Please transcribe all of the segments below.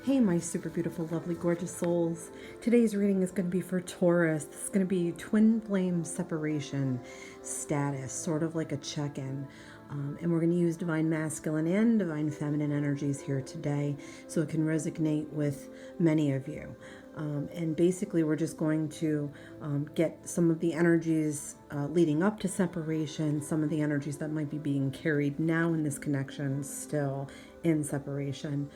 Hey, my super beautiful, lovely, gorgeous souls. Today's reading is going to be for Taurus. This is going to be twin flame separation status, sort of like a check-in. And we're going to use divine masculine and divine feminine energies here today so it can resonate with many of you. And basically, we're just going to get some of the energies leading up to separation, some of the energies that might be being carried now in this connection, still in separation.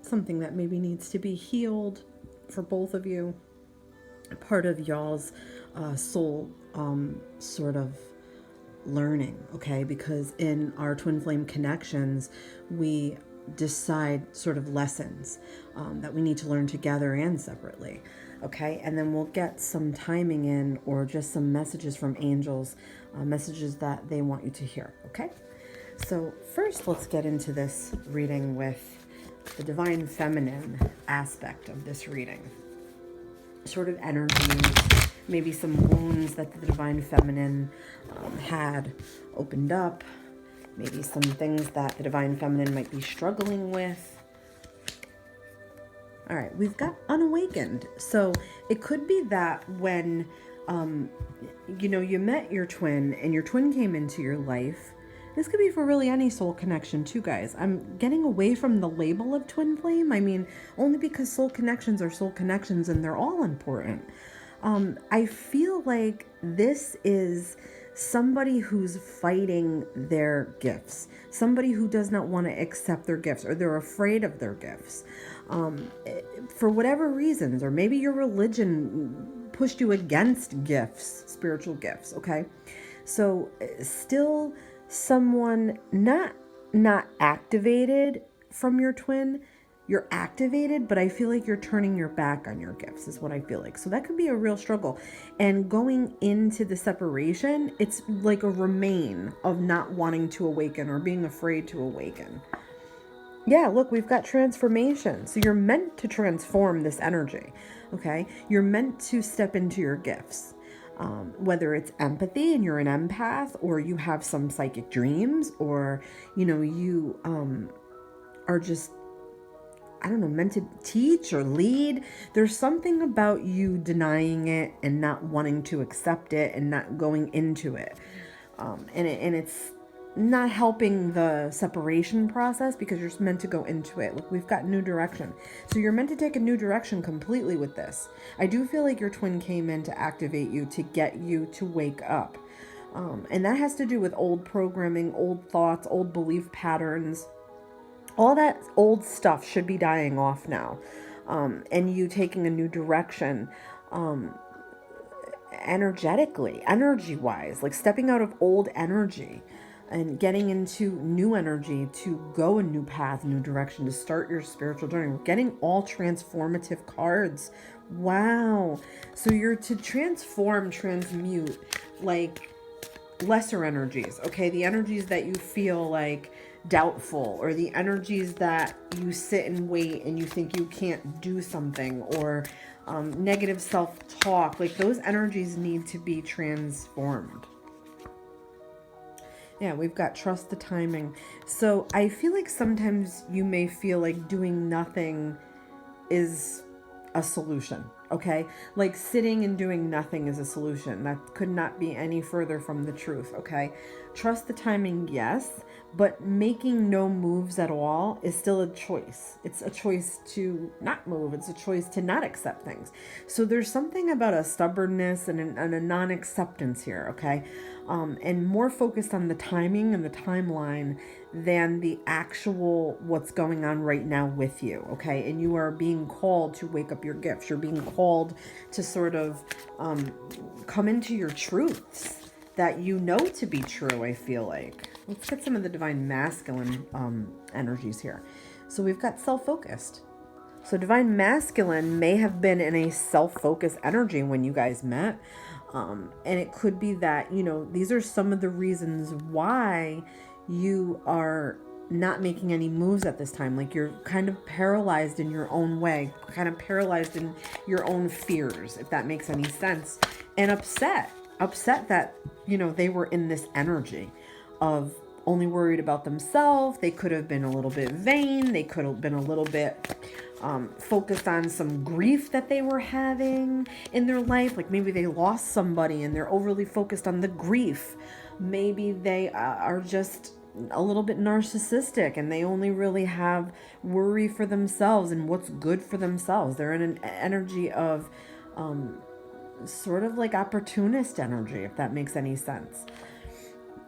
Something that maybe needs to be healed for both of you. Part of y'all's soul sort of learning, okay? Because in our twin flame connections, we decide sort of lessons that we need to learn together and separately, okay? And then we'll get some timing in or just some messages from angels, messages that they want you to hear, okay? So first, let's get into this reading with the divine feminine aspect of this reading. Sort of energies, maybe some wounds that the divine feminine had opened up, maybe some things that the divine feminine might be struggling with. All right, we've got unawakened. So it could be that when, you met your twin and your twin came into your life. This could be for really any soul connection too, guys. I'm getting away from the label of twin flame. I mean, only because soul connections are soul connections and they're all important. I feel like this is somebody who's fighting their gifts, somebody who does not want to accept their gifts, or they're afraid of their gifts for whatever reasons, or maybe your religion pushed you against gifts, spiritual gifts, okay? So still someone not activated from your twin. You're activated, but I feel like you're turning your back on your gifts is what I feel like. So that could be a real struggle. And going into the separation, it's like a remain of not wanting to awaken or being afraid to awaken. Yeah, look, we've got transformation. So you're meant to transform this energy, okay? You're meant to step into your gifts. Whether it's empathy and you're an empath, or you have some psychic dreams, or, you are just, meant to teach or lead. There's something about you denying it and not wanting to accept it and not going into it. And it's not helping the separation process because you're meant to go into it. Look, we've got new direction. So you're meant to take a new direction completely with this. I do feel like your twin came in to activate you, to get you to wake up. And that has to do with old programming, old thoughts, old belief patterns. All that old stuff should be dying off now. And you taking a new direction. Energetically, energy-wise, like stepping out of old energy and getting into new energy to go a new path, new direction, to start your spiritual journey. We're getting all transformative cards. Wow. So you're to transmute like lesser energies, okay? The energies that you feel like doubtful, or the energies that you sit and wait and you think you can't do something, or negative self-talk, like those energies need to be transformed. Yeah, we've got trust the timing. So I feel like sometimes you may feel like doing nothing is a solution, okay? Like sitting and doing nothing is a solution. That could not be any further from the truth, okay? Trust the timing, yes, but making no moves at all is still a choice. It's a choice to not move. It's a choice to not accept things. So there's something about a stubbornness and a non-acceptance here, okay? And more focused on the timing and the timeline than the actual what's going on right now with you, okay? And you are being called to wake up your gifts. You're being called to sort of come into your truths that you know to be true, I feel like. Let's get some of the divine masculine energies here. So we've got self-focused. So divine masculine may have been in a self-focused energy when you guys met. And it could be that, these are some of the reasons why you are not making any moves at this time. Like you're kind of paralyzed in your own way, kind of paralyzed in your own fears, if that makes any sense. And upset that, they were in this energy of only worried about themselves. They could have been a little bit vain. They could have been a little bit focused on some grief that they were having in their life. Like maybe they lost somebody and they're overly focused on the grief. Maybe they are just a little bit narcissistic and they only really have worry for themselves and what's good for themselves. They're in an energy of sort of like opportunist energy, if that makes any sense.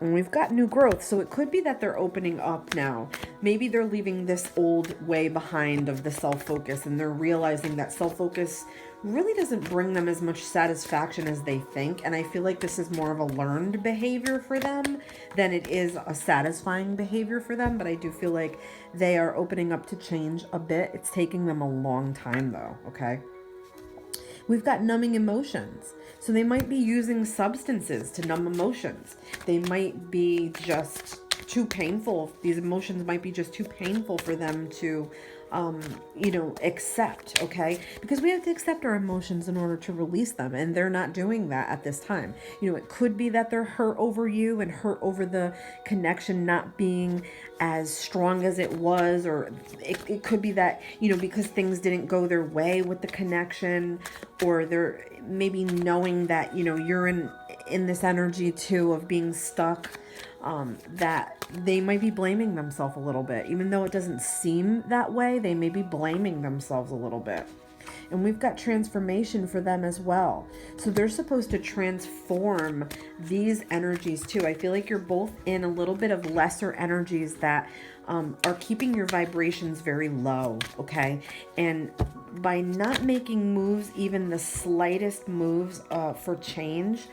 And we've got new growth, so it could be that they're opening up now. Maybe they're leaving this old way behind of the self-focus, and they're realizing that self-focus really doesn't bring them as much satisfaction as they think. And I feel like this is more of a learned behavior for them than it is a satisfying behavior for them. But I do feel like they are opening up to change a bit. It's taking them a long time though, okay? We've got numbing emotions. So they might be using substances to numb emotions. They might be just too painful. These emotions might be just too painful for them to, accept, okay? Because we have to accept our emotions in order to release them, and they're not doing that at this time. It could be that they're hurt over you and hurt over the connection not being as strong as it was, or it could be that, because things didn't go their way with the connection, or they're maybe knowing that, you're in this energy too of being stuck, that they might be blaming themselves a little bit. Even though it doesn't seem that way, they may be blaming themselves a little bit. And we've got transformation for them as well. So they're supposed to transform these energies too. I feel like you're both in a little bit of lesser energies that are keeping your vibrations very low, okay? And by not making moves, even the slightest moves for change,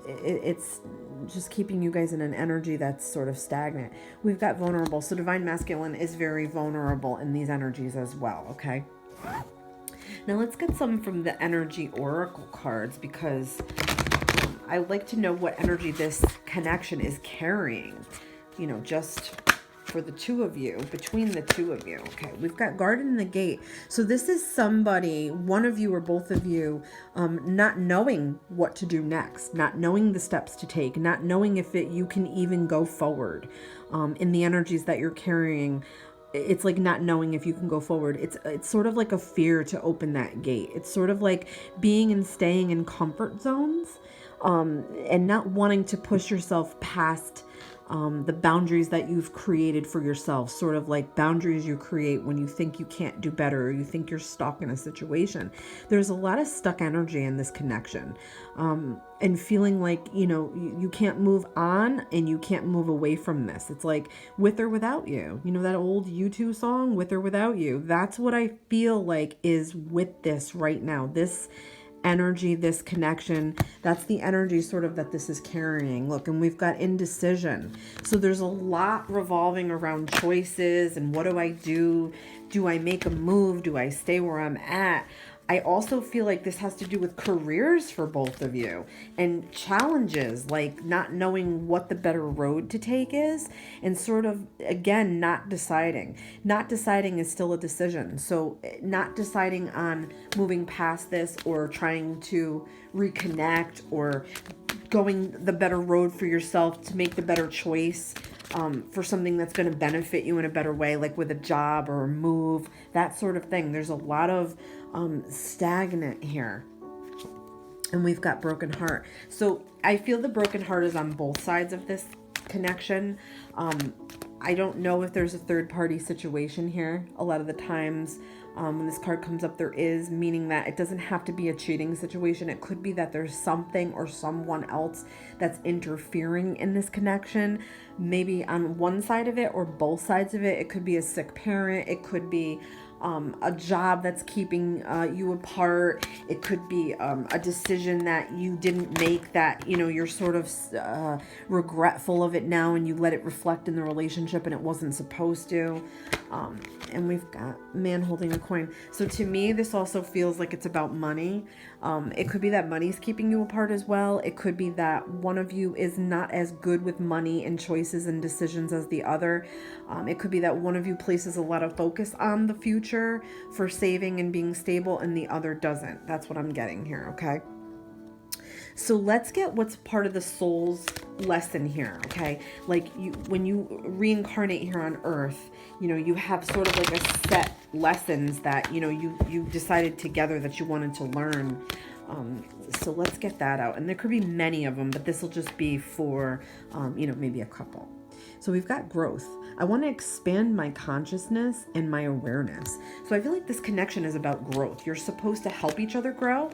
it's just keeping you guys in an energy that's sort of stagnant. We've got vulnerable. So divine masculine is very vulnerable in these energies as well, okay? Now let's get some from the energy oracle cards, because I like to know what energy this connection is carrying, just for the two of you, between the two of you. Okay, we've got guard in the gate. So this is somebody, one of you or both of you, not knowing what to do next, not knowing the steps to take, not knowing if you can even go forward in the energies that you're carrying. It's like not knowing if you can go forward. It's sort of like a fear to open that gate. It's sort of like being and staying in comfort zones, and not wanting to push yourself past the boundaries that you've created for yourself, sort of like boundaries you create when you think you can't do better, or you think you're stuck in a situation. There's a lot of stuck energy in this connection, and feeling like, you can't move on and you can't move away from this. It's like with or without you. That old U2 song, With or Without You. That's what I feel like is with this right now. This energy, this connection, that's the energy sort of that this is carrying. Look, and we've got indecision. So there's a lot revolving around choices and what do I do? Do I make a move? Do I stay where I'm at? I also feel like this has to do with careers for both of you, and challenges, like not knowing what the better road to take is, and sort of, again, not deciding. Not deciding is still a decision. So not deciding on moving past this, or trying to reconnect, or going the better road for yourself to make the better choice, for something that's going to benefit you in a better way, like with a job or a move, that sort of thing. There's a lot of stagnant here. And we've got broken heart. So I feel the broken heart is on both sides of this connection. I don't know if there's a third party situation here. A lot of the times when this card comes up, there is, meaning that it doesn't have to be a cheating situation. It could be that there's something or someone else that's interfering in this connection, maybe on one side of it or both sides of it. It could be a sick parent. It could be a job that's keeping you apart. It could be a decision that you didn't make that, you're sort of regretful of it now, and you let it reflect in the relationship and it wasn't supposed to. And we've got man holding a coin. So to me, this also feels like it's about money. It could be that money's keeping you apart as well. It could be that one of you is not as good with money and choices and decisions as the other. It could be that one of you places a lot of focus on the future for saving and being stable, and the other doesn't. That's what I'm getting here, okay? So let's get what's part of the soul's lesson here, okay? Like when you reincarnate here on Earth, you have sort of like a set lessons that, you decided together that you wanted to learn. So let's get that out. And there could be many of them, but this will just be for, maybe a couple. So we've got growth. I want to expand my consciousness and my awareness. So I feel like this connection is about growth. You're supposed to help each other grow.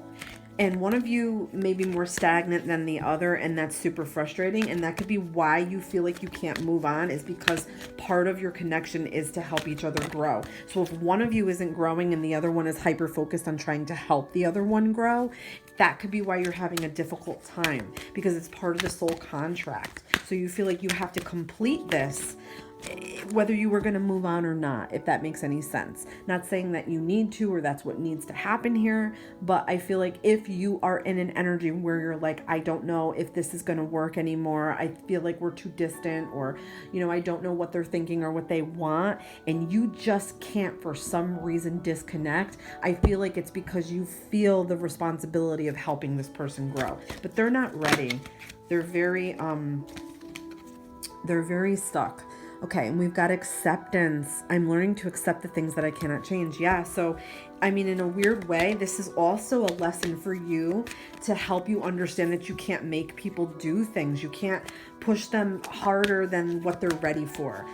And one of you may be more stagnant than the other, and that's super frustrating. And that could be why you feel like you can't move on, is because part of your connection is to help each other grow. So if one of you isn't growing and the other one is hyper focused on trying to help the other one grow, that could be why you're having a difficult time, because it's part of the soul contract. So you feel like you have to complete this whether you were going to move on or not, if that makes any sense. Not saying that you need to or that's what needs to happen here, but I feel like if you are in an energy where you're like, I don't know if this is going to work anymore, I feel like we're too distant, or I don't know what they're thinking or what they want, and you just can't for some reason disconnect, I feel like it's because you feel the responsibility of helping this person grow, but they're not ready. They're very stuck. Okay, and we've got acceptance. I'm learning to accept the things that I cannot change. Yeah, so, in a weird way, this is also a lesson for you to help you understand that you can't make people do things. You can't push them harder than what they're ready for.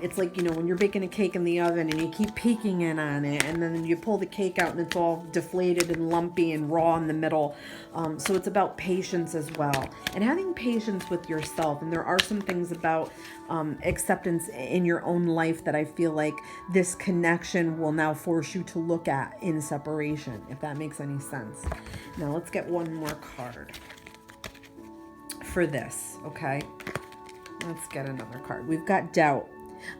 It's like, when you're baking a cake in the oven and you keep peeking in on it, and then you pull the cake out and it's all deflated and lumpy and raw in the middle. So it's about patience as well, and having patience with yourself. And there are some things about acceptance in your own life that I feel like this connection will now force you to look at in separation, if that makes any sense. Now let's get one more card for this, okay? Let's get another card. We've got doubt.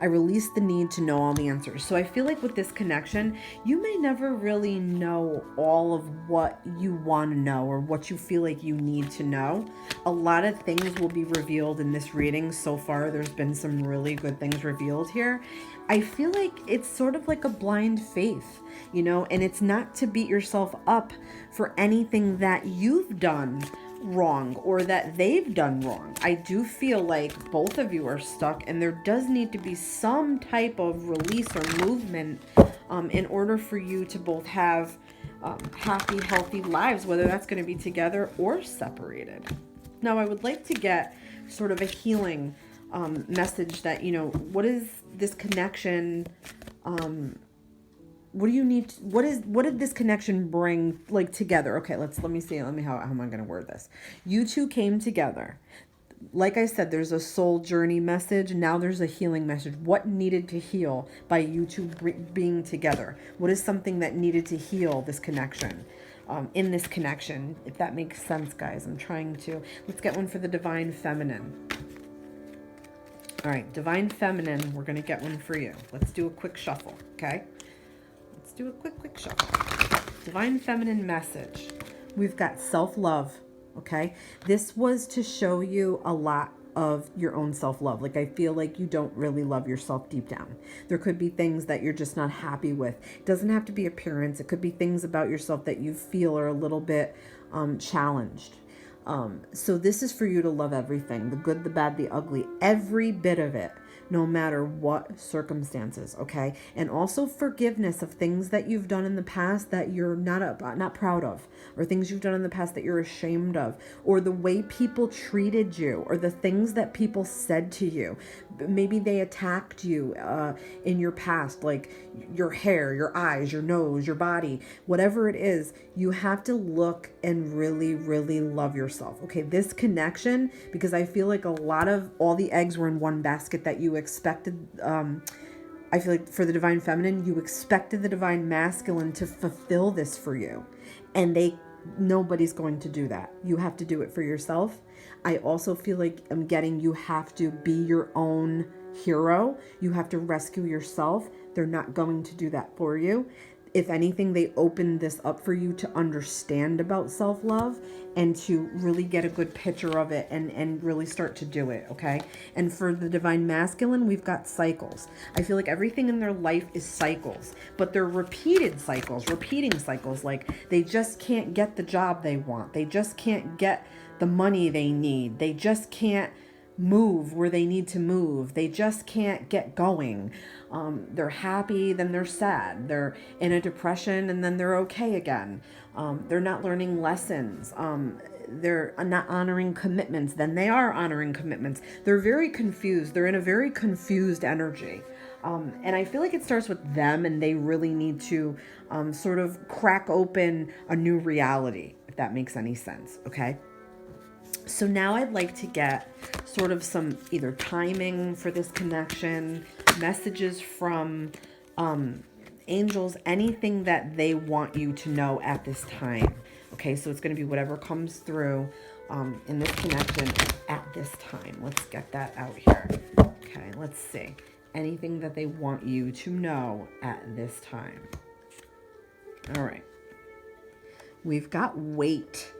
I release the need to know all the answers. So I feel like with this connection, you may never really know all of what you want to know or what you feel like you need to know. A lot of things will be revealed in this reading. So far, there's been some really good things revealed here. I feel like it's sort of like a blind faith, and it's not to beat yourself up for anything that you've done wrong or that they've done wrong. I do feel like both of you are stuck, and there does need to be some type of release or movement in order for you to both have happy, healthy lives, whether that's going to be together or separated. Now, I would like to get sort of a healing message that, what is this connection? What do you need? What did this connection bring together? Okay, let me see. How am I going to word this? You two came together. Like I said, there's a soul journey message. Now there's a healing message. What needed to heal by you two being together? What is something that needed to heal this connection? In this connection, if that makes sense, guys. I'm trying to. Let's get one for the Divine Feminine. All right, Divine Feminine, we're going to get one for you. Let's do a quick shuffle, okay? Let's do a quick shuffle. Divine Feminine message. We've got self-love, okay? This was to show you a lot of your own self-love. I feel like you don't really love yourself deep down. There could be things that you're just not happy with. It doesn't have to be appearance. It could be things about yourself that you feel are a little bit challenged. So this is for you to love everything, the good, the bad, the ugly, every bit of it, no matter what circumstances, okay? And also forgiveness of things that you've done in the past that you're not proud of, or things you've done in the past that you're ashamed of, or the way people treated you, or the things that people said to you. Maybe they attacked you in your past, like your hair, your eyes, your nose, your body, whatever it is. You have to look and really, really love yourself. Okay, this connection, because I feel like a lot of all the eggs were in one basket that you expected. I feel like for the Divine Feminine, you expected the Divine Masculine to fulfill this for you, and nobody's going to do that. You have to do it for yourself. I also feel like you have to be your own hero. You have to rescue yourself. They're not going to do that for you. if anything, they open this up for you to understand about self-love and to really get a good picture of it and really start to do it, okay? And for the divine masculine, we've got cycles. I feel like everything in their life is cycles, but they're repeating cycles. Like they just can't get the job they want. They just can't get the money they need. They just can't move where they need to move. They just can't get going. They're happy, then they're sad. They're in a depression, and then they're okay again. They're not learning lessons. They're not honoring commitments, then they are honoring commitments. They're very confused. They're in a very confused energy. And I feel like it starts with them, and they really need to sort of crack open a new reality, if that makes any sense, okay? So now I'd like to get sort of some either timing for this connection, messages from angels, anything that they want you to know at this time. Okay, so it's going to be whatever comes through in this connection at this time. Let's get that out here. Okay, let's see. Anything that they want you to know at this time. All right. We've got wait.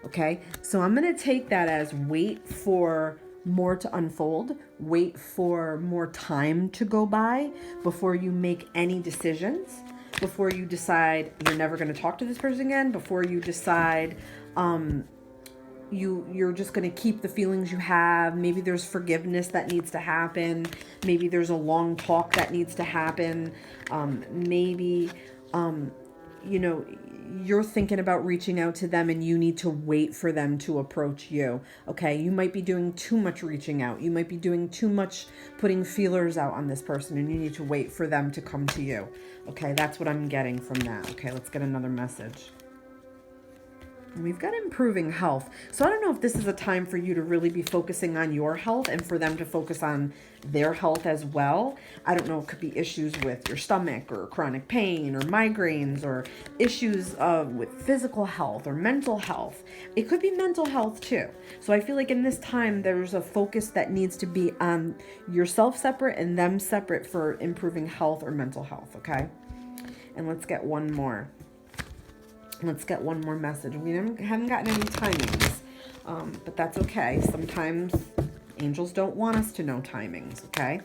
Okay, so I'm going to take that as wait for more to unfold, wait for more time to go by before you make any decisions, before you decide you're never going to talk to this person again, before you decide you're just going to keep the feelings you have. Maybe there's forgiveness that needs to happen. Maybe there's a long talk that needs to happen. Maybe you're thinking about reaching out to them and you need to wait for them to approach you. Okay, you might be doing too much reaching out. You might be doing too much putting feelers out on this person, and you need to wait for them to come to you. Okay, that's what I'm getting from that. Okay, let's get another message. We've got improving health. So I don't know if this is a time for you to really be focusing on your health and for them to focus on their health as well. I don't know, it could be issues with your stomach or chronic pain or migraines or issues with physical health or mental health. It could be mental health too. So I feel like in this time, there's a focus that needs to be on yourself separate and them separate for improving health or mental health, okay? And let's get one more. Let's get one more message. We haven't gotten any timings, but that's okay. Sometimes angels don't want us to know timings, okay?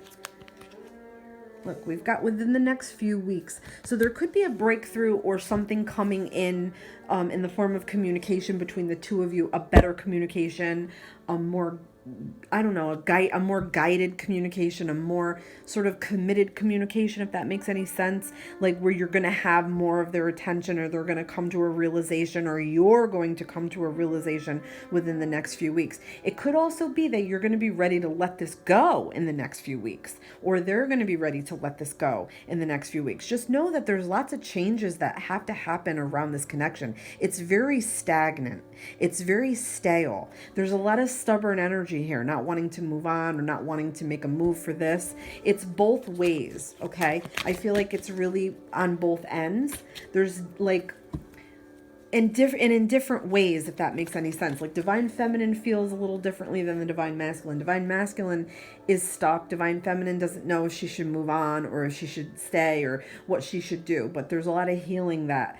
Look, we've got within the next few weeks. So there could be a breakthrough or something coming in the form of communication between the two of you, a better communication, a more guided communication, a more sort of committed communication, if that makes any sense, like where you're going to have more of their attention, or they're going to come to a realization, or you're going to come to a realization within the next few weeks. It could also be that you're going to be ready to let this go in the next few weeks, or they're going to be ready to let this go in the next few weeks. Just know that there's lots of changes that have to happen around this connection. It's very stagnant. It's very stale. There's a lot of stubborn energy here, not wanting to move on or not wanting to make a move for this. It's both ways, okay? I feel like it's really on both ends. There's like in different ways, if that makes any sense. Like divine feminine feels a little differently than the divine masculine. Divine masculine is stuck. Divine feminine doesn't know if she should move on or if she should stay or what she should do. But there's a lot of healing that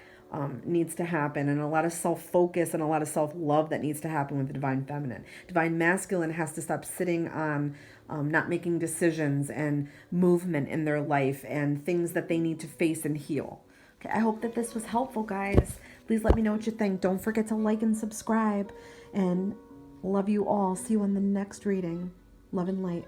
needs to happen, and a lot of self-focus and a lot of self-love that needs to happen with the divine feminine. Divine masculine has to stop sitting on not making decisions and movement in their life and things that they need to face and heal. Okay, I hope that this was helpful, guys. Please let me know what you think. Don't forget to like and subscribe, and love you all. See you on the next reading. Love and light.